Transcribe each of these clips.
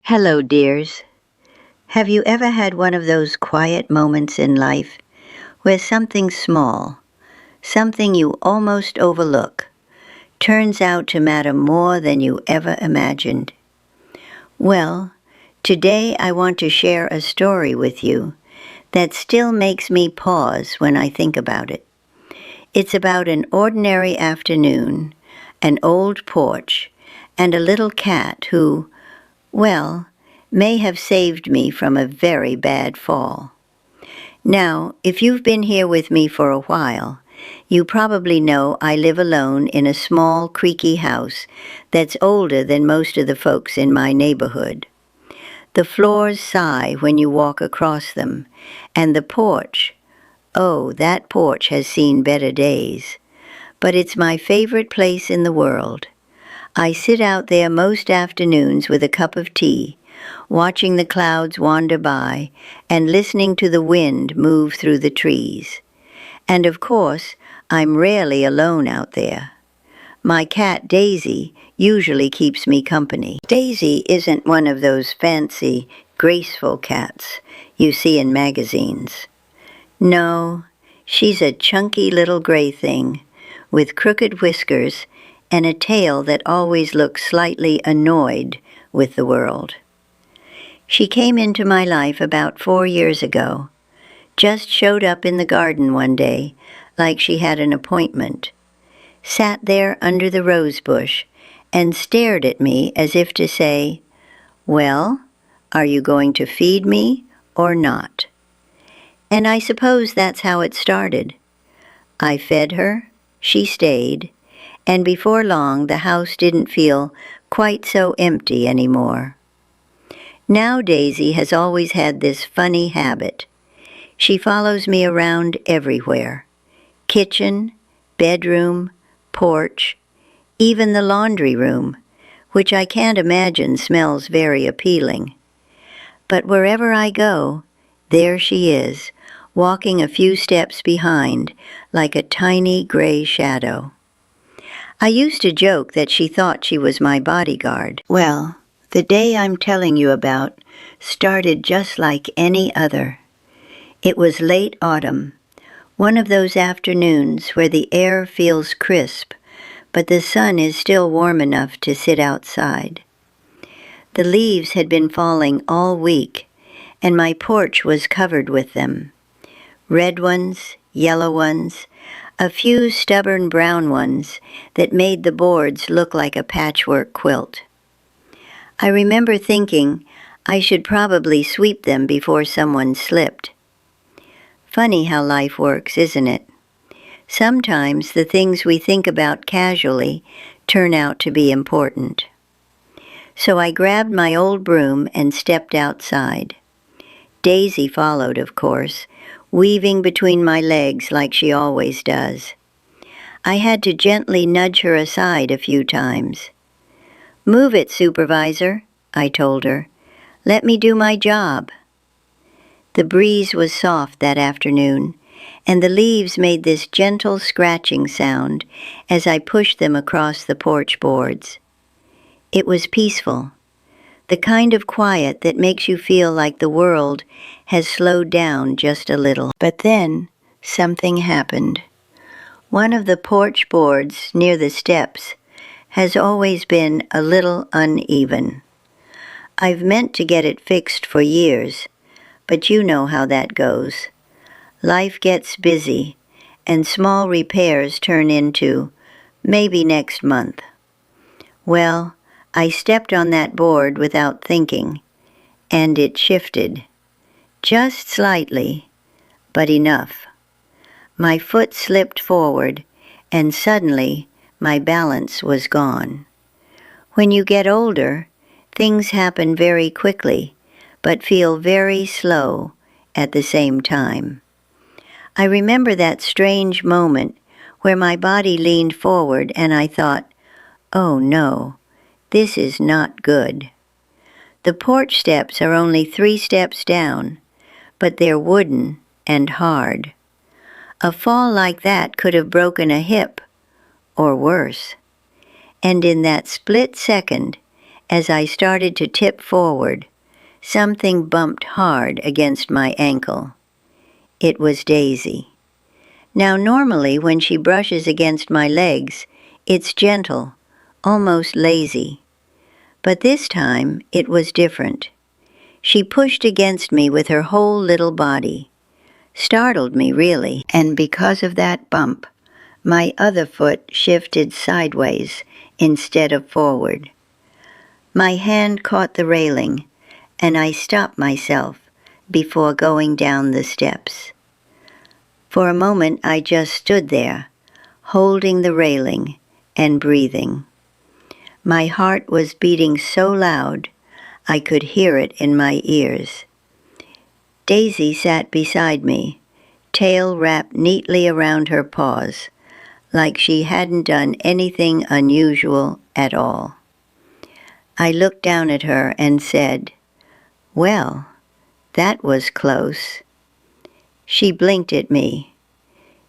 Hello, dears. Have you ever had one of those quiet moments in life where something small, something you almost overlook, turns out to matter more than you ever imagined? Well, today I want to share a story with you that still makes me pause when I think about it. It's about an ordinary afternoon, an old porch, and a little cat who, well, may have saved me from a very bad fall. Now, if you've been here with me for a while, you probably know I live alone in a small, creaky house that's older than most of the folks in my neighborhood. The floors sigh when you walk across them, and the porch, oh, that porch has seen better days. But it's my favorite place in the world. I sit out there most afternoons with a cup of tea, watching the clouds wander by and listening to the wind move through the trees. And of course, I'm rarely alone out there. My cat Daisy usually keeps me company. Daisy isn't one of those fancy, graceful cats you see in magazines. No, she's a chunky little gray thing with crooked whiskers and a tail that always looks slightly annoyed with the world. She came into my life about 4 years ago, just showed up in the garden one day like she had an appointment, sat there under the rose bush and stared at me as if to say, "Well, are you going to feed me or not?" And I suppose that's how it started. I fed her, she stayed, and before long the house didn't feel quite so empty anymore. Now Daisy has always had this funny habit. She follows me around everywhere. Kitchen, bedroom, porch, even the laundry room, which I can't imagine smells very appealing. But wherever I go, there she is, walking a few steps behind, like a tiny gray shadow. I used to joke that she thought she was my bodyguard. Well, the day I'm telling you about started just like any other. It was late autumn, one of those afternoons where the air feels crisp, but the sun is still warm enough to sit outside. The leaves had been falling all week, and my porch was covered with them. Red ones, yellow ones, a few stubborn brown ones that made the boards look like a patchwork quilt. I remember thinking I should probably sweep them before someone slipped. Funny how life works, isn't it? Sometimes the things we think about casually turn out to be important. So I grabbed my old broom and stepped outside. Daisy followed, of course, weaving between my legs like she always does. I had to gently nudge her aside a few times. "Move it, Supervisor," I told her. "Let me do my job." The breeze was soft that afternoon, and the leaves made this gentle scratching sound as I pushed them across the porch boards. It was peaceful, the kind of quiet that makes you feel like the world has slowed down just a little. But then something happened. One of the porch boards near the steps has always been a little uneven. I've meant to get it fixed for years, but you know how that goes. Life gets busy, and small repairs turn into maybe next month. Well, I stepped on that board without thinking, and it shifted. Just slightly, but enough. My foot slipped forward, and suddenly my balance was gone. When you get older, things happen very quickly, but feel very slow at the same time. I remember that strange moment where my body leaned forward and I thought, "Oh no, this is not good." The porch steps are only 3 steps down, but they're wooden and hard. A fall like that could have broken a hip, or worse. And in that split second, As I started to tip forward, something bumped hard against my ankle. It was Daisy. Now normally when she brushes against my legs, it's gentle, almost lazy. But this time it was different. She pushed against me with her whole little body. Startled me, really, and because of that bump, my other foot shifted sideways instead of forward. My hand caught the railing, and I stopped myself before going down the steps. For a moment I just stood there, holding the railing and breathing. My heart was beating so loud I could hear it in my ears. Daisy sat beside me, tail wrapped neatly around her paws, like she hadn't done anything unusual at all. I looked down at her and said, "Well, that was close." She blinked at me.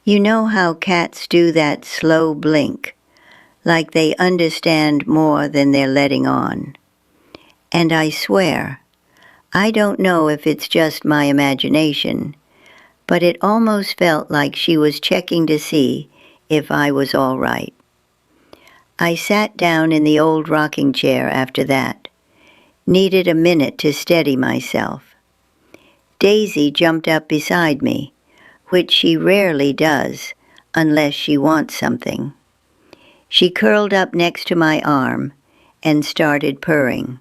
You know how cats do that slow blink, like they understand more than they're letting on. And I swear, I don't know if it's just my imagination, but it almost felt like she was checking to see if I was all right. I sat down in the old rocking chair after that, needed a minute to steady myself. Daisy jumped up beside me, which she rarely does unless she wants something. She curled up next to my arm and started purring.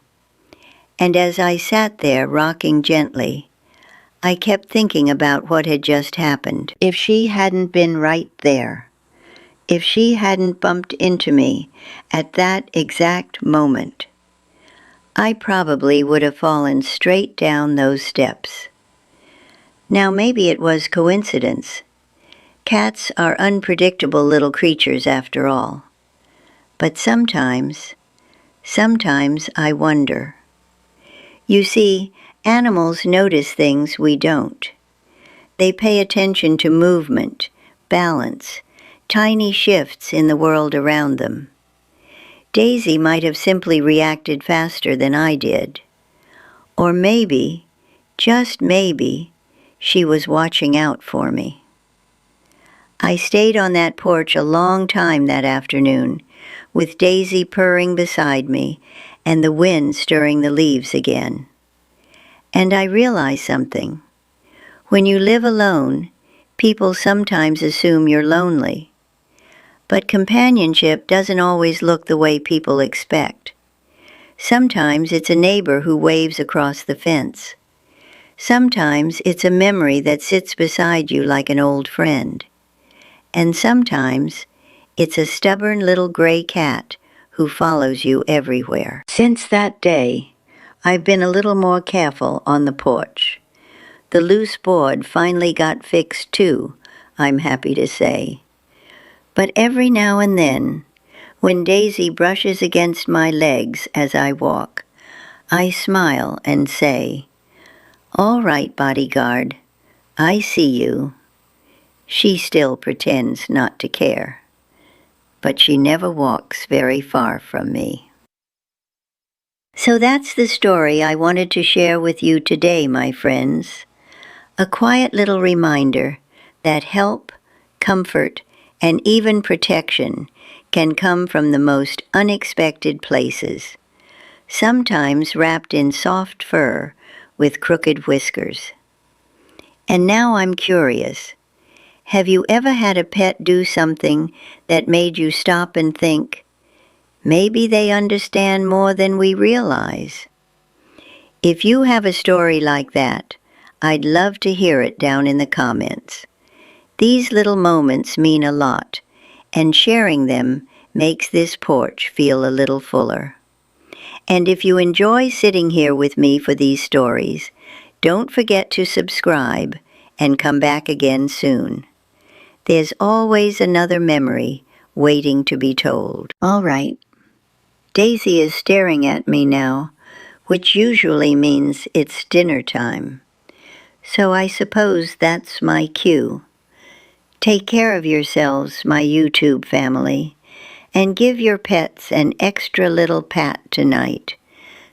And as I sat there rocking gently, I kept thinking about what had just happened. If she hadn't been right there, if she hadn't bumped into me at that exact moment, I probably would have fallen straight down those steps. Now maybe it was coincidence. Cats are unpredictable little creatures after all. But sometimes I wonder. You see, animals notice things we don't. They pay attention to movement, balance, tiny shifts in the world around them. Daisy might have simply reacted faster than I did. Or maybe, just maybe, she was watching out for me. I stayed on that porch a long time that afternoon, with Daisy purring beside me and the wind stirring the leaves again. And I realized something. When you live alone, people sometimes assume you're lonely. But companionship doesn't always look the way people expect. Sometimes it's a neighbor who waves across the fence. Sometimes it's a memory that sits beside you like an old friend. And sometimes it's a stubborn little gray cat who follows you everywhere. Since that day, I've been a little more careful on the porch. The loose board finally got fixed too, I'm happy to say. But every now and then, when Daisy brushes against my legs as I walk, I smile and say, "All right, bodyguard, I see you." She still pretends not to care, but she never walks very far from me. So that's the story I wanted to share with you today, my friends. A quiet little reminder that help, comfort, and even protection can come from the most unexpected places, sometimes wrapped in soft fur with crooked whiskers. And now I'm curious. Have you ever had a pet do something that made you stop and think, maybe they understand more than we realize? If you have a story like that, I'd love to hear it down in the comments. These little moments mean a lot, and sharing them makes this porch feel a little fuller. And if you enjoy sitting here with me for these stories, don't forget to subscribe and come back again soon. There's always another memory waiting to be told. All right. Daisy is staring at me now, which usually means it's dinner time. So I suppose that's my cue. Take care of yourselves, my YouTube family, and give your pets an extra little pat tonight,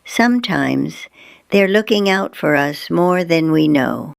Sometimes they're looking out for us more than we know.